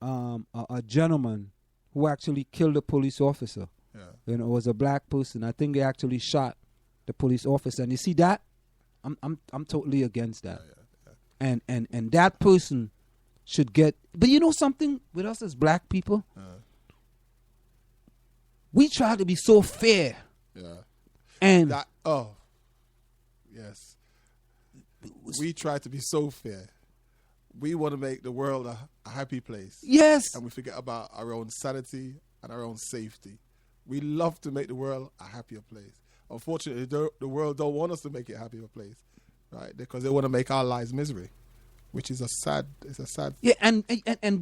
a gentleman who actually killed a police officer. Yeah. You know, it was a black person. I think they actually shot the police officer. And you see that? I'm totally against that. And that person should get. But you know something with us as black people, we try to be so fair. Yeah. And yes, we try to be so fair. We want to make the world a happy place. Yes. And we forget about our own sanity and our own safety. We love to make the world a happier place. Unfortunately, the world don't want us to make it a happier place, right? Because they want to make our lives misery, which is a sad. Yeah, and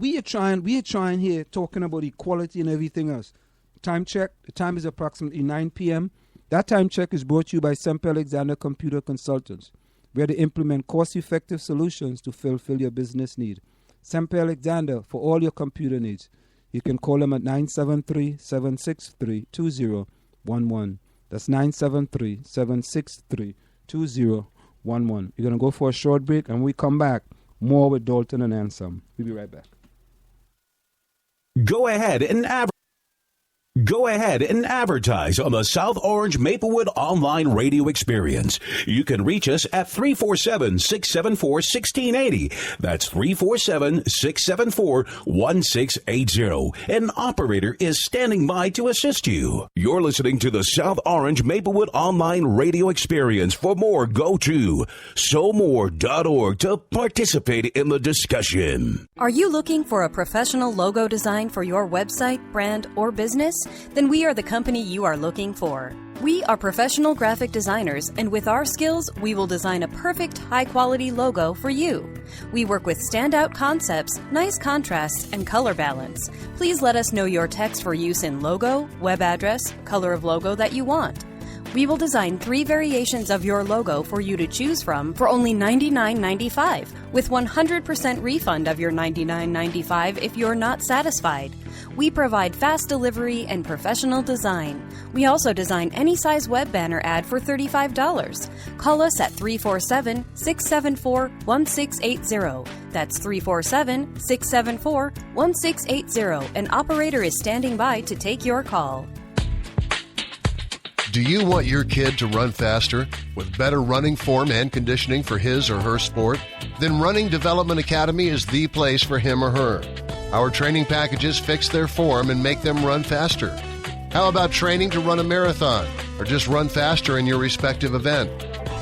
we are trying here talking about equality and everything else. Time check. The time is approximately 9 p.m. That time check is brought to you by Semper Alexander Computer Consultants, where they implement cost-effective solutions to fulfill your business need. Semper Alexander for all your computer needs. You can call them at 973-763-2011. That's 973-763-2011. You're going to go for a short break, and when we come back, more with Dalton and Anselm. We'll be right back. Go ahead and advertise on the South Orange Maplewood online radio experience. You can reach us at 347-674-1680. That's 347-674-1680. An operator is standing by to assist you. You're listening to the South Orange Maplewood online radio experience. For more, go to SoMore.org to participate in the discussion. Are you looking for a professional logo design for your website, brand, or business? Then we are the company you are looking for. We are professional graphic designers, and with our skills, we will design a perfect, high-quality logo for you. We work with standout concepts, nice contrasts, and color balance. Please let us know your text for use in logo, web address, color of logo that you want. We will design 3 variations of your logo for you to choose from for only $99.95, with 100% refund of your $99.95 if you're not satisfied. We provide fast delivery and professional design. We also design any size web banner ad for $35. Call us at 347-674-1680. That's 347-674-1680. An operator is standing by to take your call. Do you want your kid to run faster with better running form and conditioning for his or her sport? Then Running Development Academy is the place for him or her. Our training packages fix their form and make them run faster. How about training to run a marathon or just run faster in your respective event?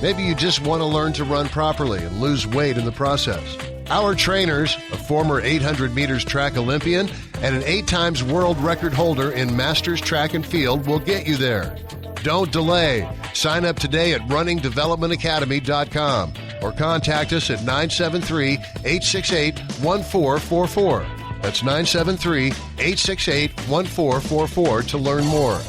Maybe you just want to learn to run properly and lose weight in the process. Our trainers, a former 800 meters track Olympian and an 8 times world record holder in Masters Track and Field, will get you there. Don't delay. Sign up today at runningdevelopmentacademy.com or contact us at 973-868-1444. That's 973-868-1444 to learn more.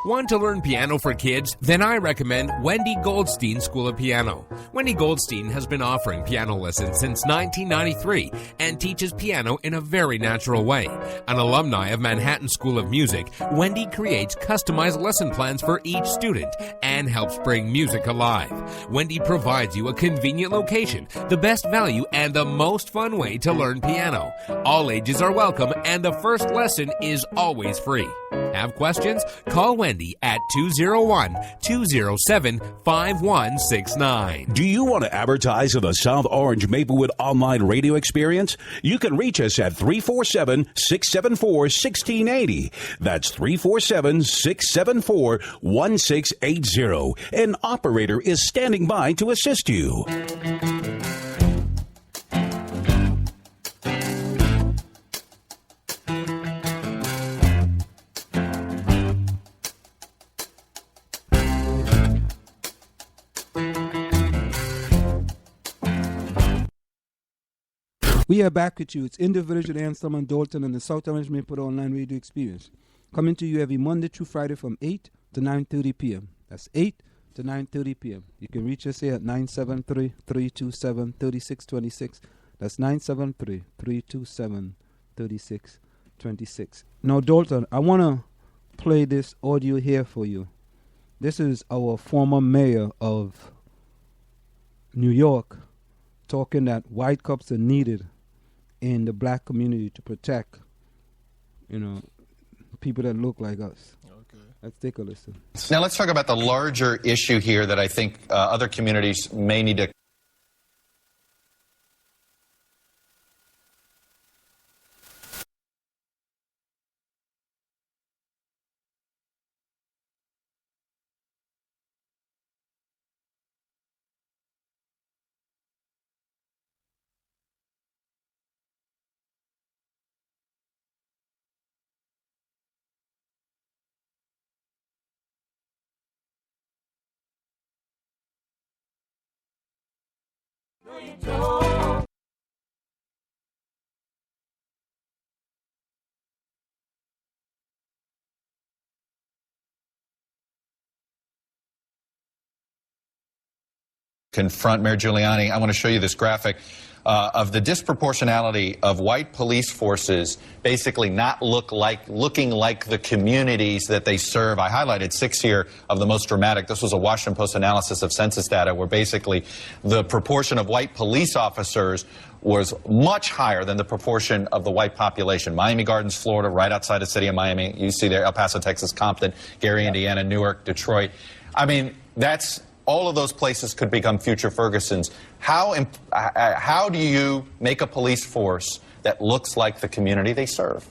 Want to learn piano for kids? Then I recommend Wendy Goldstein School of Piano. Wendy Goldstein has been offering piano lessons since 1993 and teaches piano in a very natural way. An alumni of Manhattan School of Music, Wendy creates customized lesson plans for each student and helps bring music alive. Wendy provides you a convenient location, the best value, and the most fun way to learn piano. All ages are welcome, and the first lesson is always free. Have questions? Call Wendy at 201-207-5169. Do you want to advertise on the South Orange Maplewood online radio experience? You can reach us at 347-674-1680. That's 347-674-1680. An operator is standing by to assist you. We are back with you. It's in the Village with Anselm and Dalton and the South Orange Maplewood Online Radio Experience. Coming to you every Monday through Friday from 8 to 9:30 p.m. That's 8 to 9:30 p.m. You can reach us here at 973-327-3626. That's 973-327-3626. Now, Dalton, I want to play this audio here for you. This is our former mayor of New York talking that white cops are needed in the black community to protect, people that look like us. Okay. Let's take a listen. Now let's talk about the larger issue here that I think other communities may need to confront Mayor Giuliani. I want to show you this graphic of the disproportionality of white police forces basically not looking like the communities that they serve. I highlighted 6 here of the most dramatic. This was a Washington Post analysis of census data where basically the proportion of white police officers was much higher than the proportion of the white population. Miami Gardens, Florida, right outside the city of Miami. You see there, El Paso, Texas, Compton, Gary, Indiana, Newark, Detroit. I mean, all of those places could become future Fergusons. How do you make a police force that looks like the community they serve?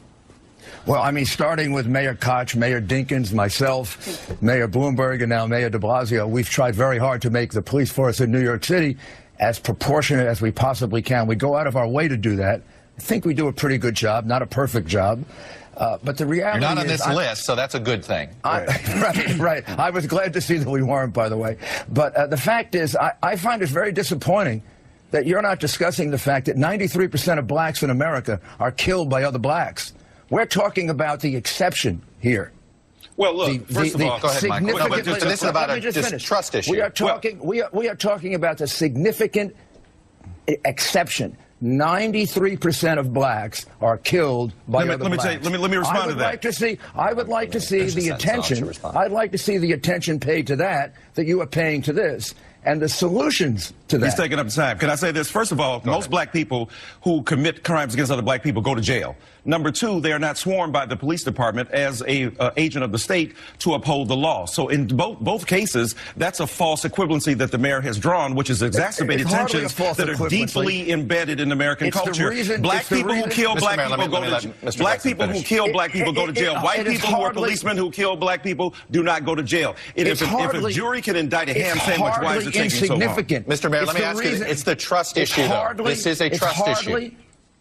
Well, I mean, starting with Mayor Koch, Mayor Dinkins, myself, Mayor Bloomberg, and now Mayor de Blasio, we've tried very hard to make the police force in New York City as proportionate as we possibly can. We go out of our way to do that. I think we do a pretty good job, not a perfect job. But the reality is... You're not on this list, so that's a good thing. Right. I was glad to see that we weren't, by the way. But the fact is, I find it very disappointing that you're not discussing the fact that 93% of blacks in America are killed by other blacks. We're talking about the exception here. Well, look, first of all, go ahead, Mike. No, but this is about a trust issue. We are talking about the significant exception. 93% of blacks are killed by other blacks. Let me respond to that. I would like to see the attention. I'd like to see the attention paid to that you are paying to this, and the solutions to that. He's taking up time. Can I say this? First of all, most black people who commit crimes against other black people go to jail. Number two, they are not sworn by the police department as a agent of the state to uphold the law. So in both cases, that's a false equivalency that the mayor has drawn, which is exacerbated tensions that are deeply embedded in American culture. Black people who kill black people go to jail. Black people who kill black people go to jail. White people who are policemen who kill black people do not go to jail. If a jury can indict a ham sandwich, why is it taking so long? Mr. Mayor, let me ask you, it's the trust issue, though. This is a trust issue.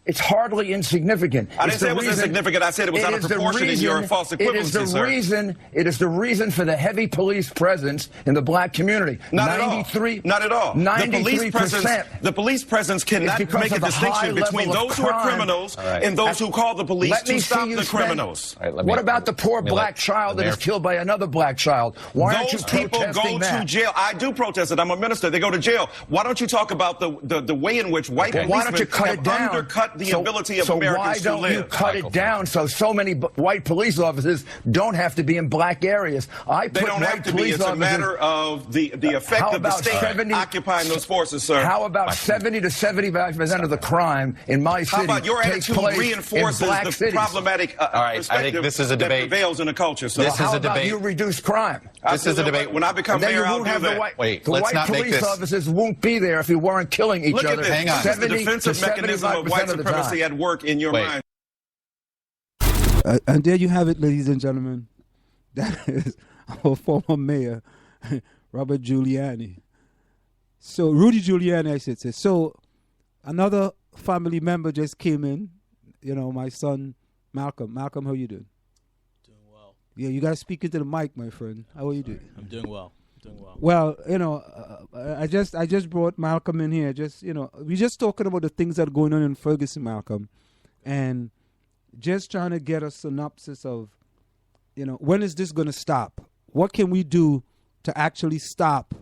It's hardly insignificant. I didn't say it was insignificant. I said it was out of proportion in your false equivalency, sir. It is the reason for the heavy police presence in the black community. Not at all. Not at all. 93%. The police presence cannot make a distinction between those who are criminals and those who call the police to stop the criminals. What about the poor black child that is killed by another black child? Why aren't you protesting that? Those people go to jail. I do protest it. I'm a minister. They go to jail. Why don't you talk about the way in which white policemen have undercut the ability of Americans to live? So why don't you cut it down so many white police officers don't have to be in black areas? They don't have to be. It's a matter of the effect of the state occupying those forces, sir. How about 70 to 75% of the crime in my city? How about your attitude reinforces the problematic all right, I think this is a debate that prevails in a culture, sir. This is a debate. How about you reduce crime? This is a debate. When I become mayor, I'll do that. Wait, the let's not make this. The white police officers won't be there if you weren't killing each other. Hang on. The defensive mechanism of white supremacy at work in your mind. And there you have it, ladies and gentlemen. That is our former mayor, Robert Giuliani. So, Rudy Giuliani, I should say. So, another family member just came in. My son, Malcolm. Malcolm, how you doing? Doing well. Yeah, you got to speak into the mic, my friend. How are you doing? I'm doing well. Well, I just brought Malcolm in here. We're just talking about the things that are going on in Ferguson, Malcolm, and just trying to get a synopsis of, when is this going to stop? What can we do to actually stop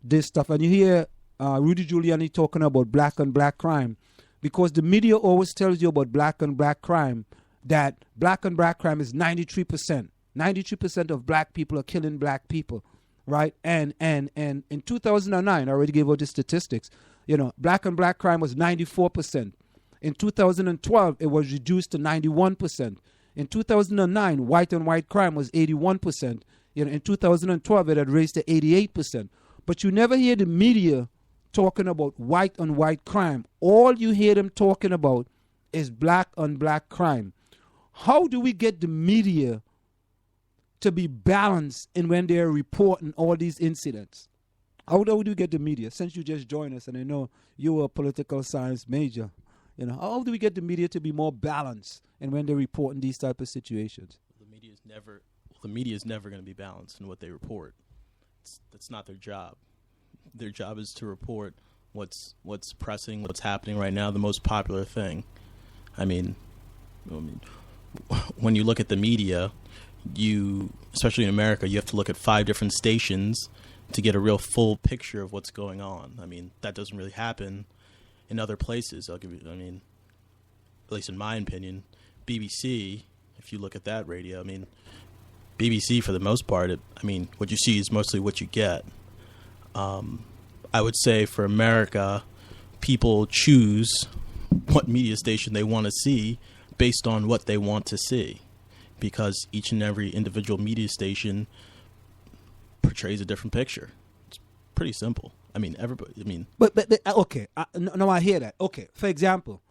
this stuff? And you hear Rudy Giuliani talking about black on black crime, because the media always tells you about black on black crime, that black on black crime is 93%. 93% of black people are killing black people. Right, and in 2009, I already gave out the statistics. Black on black crime was 94%. In 2012, it was reduced to 91%. In 2009, white on white crime was 81%. In 2012, it had raised to 88%. But you never hear the media talking about white on white crime. All you hear them talking about is black on black crime. How do we get the media to be balanced in when they're reporting all these incidents? How do we get the media? Since you just joined us and I know you were a political science major, how do we get the media to be more balanced in when they're reporting these type of situations? The media is never going to be balanced in what they report. That's not their job. Their job is to report what's pressing, what's happening right now, the most popular thing. I mean, when you look at the media, especially in America, you have to look at 5 different stations to get a real full picture of what's going on. I mean, that doesn't really happen in other places. At least in my opinion, BBC, if you look at that radio, BBC for the most part, what you see is mostly what you get. I would say for America, people choose what media station they want to see based on what they want to see, because each and every individual media station portrays a different picture. It's pretty simple. Everybody. But okay. No, I hear that. Okay, for example,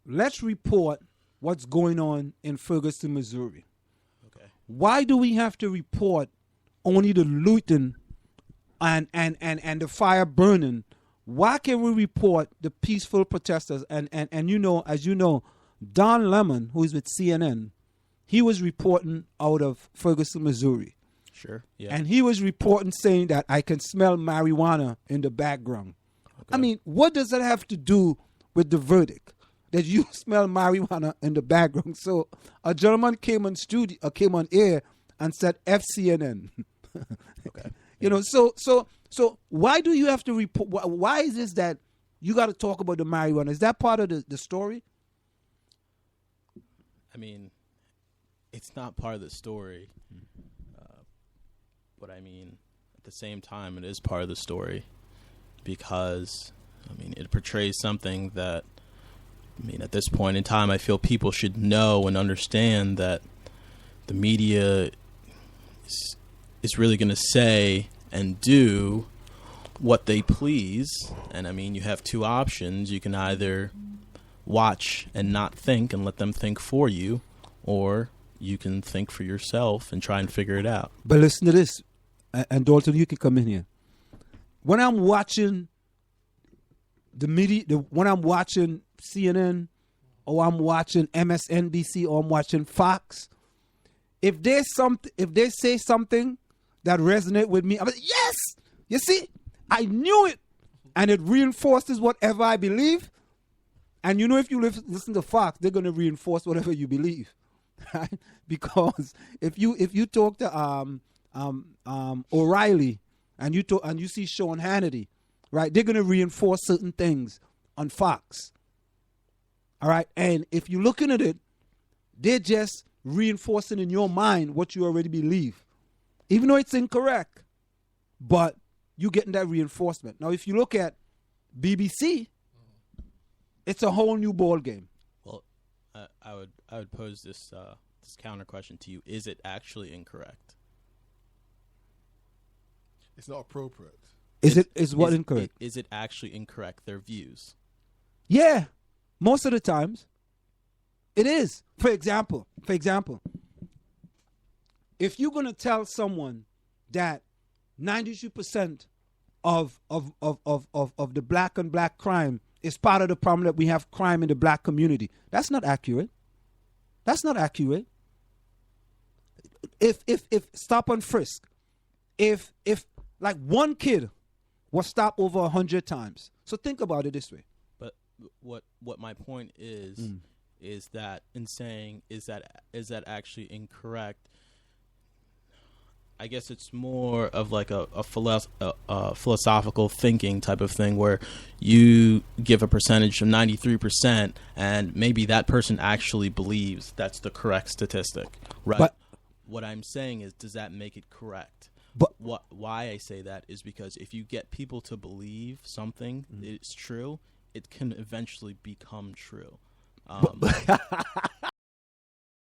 let's report what's going on in Ferguson, Missouri. Okay. Why do we have to report only the looting and the fire burning? Why can't we report the peaceful protesters? And as you know, Don Lemon, who is with CNN, he was reporting out of Ferguson, Missouri. Sure. Yeah. And he was reporting saying that I can smell marijuana in the background. Okay. What does that have to do with the verdict? That you smell marijuana in the background. So a gentleman came on air and said FCNN. Okay. So why do you have to report? Why is this that you got to talk about the marijuana? Is that part of the story? It's not part of the story. But at the same time, it is part of the story because, it portrays something that, at this point in time, I feel people should know and understand that the media is really going to say and do what they please. And, you have 2 options. You can either watch and not think and let them think for you, or you can think for yourself and try and figure it out. But listen to this. And Dalton, you can come in here. When I'm watching the media, when I'm watching CNN, or I'm watching MSNBC, or I'm watching Fox, if they say something that resonates with me, I'm like, yes, you see, I knew it, and it reinforces whatever I believe. And if you listen to Fox, they're going to reinforce whatever you believe, right? Because if you talk to O'Reilly and you see Sean Hannity, right? They're going to reinforce certain things on Fox. All right. And if you're looking at it, they're just reinforcing in your mind what you already believe, even though it's incorrect, but you're getting that reinforcement. Now, if you look at BBC, it's a whole new ball game. Well, I would pose this counter question to you. Is it actually incorrect? It's not appropriate. Is what incorrect? Is it actually incorrect, their views? Yeah. Most of the times, it is. For example, if you're going to tell someone that 92% of the black on black crime is part of the problem that we have crime in the black community, that's not accurate. If stop and frisk, if like one kid was stopped over 100 times. So think about it this way. But what my point is that in saying is that actually incorrect? I guess it's more of like a philosophical thinking type of thing where you give a percentage of 93% and maybe that person actually believes that's the correct statistic, right? But what I'm saying is, does that make it correct? But why I say that is because if you get people to believe something is true, it can eventually become true.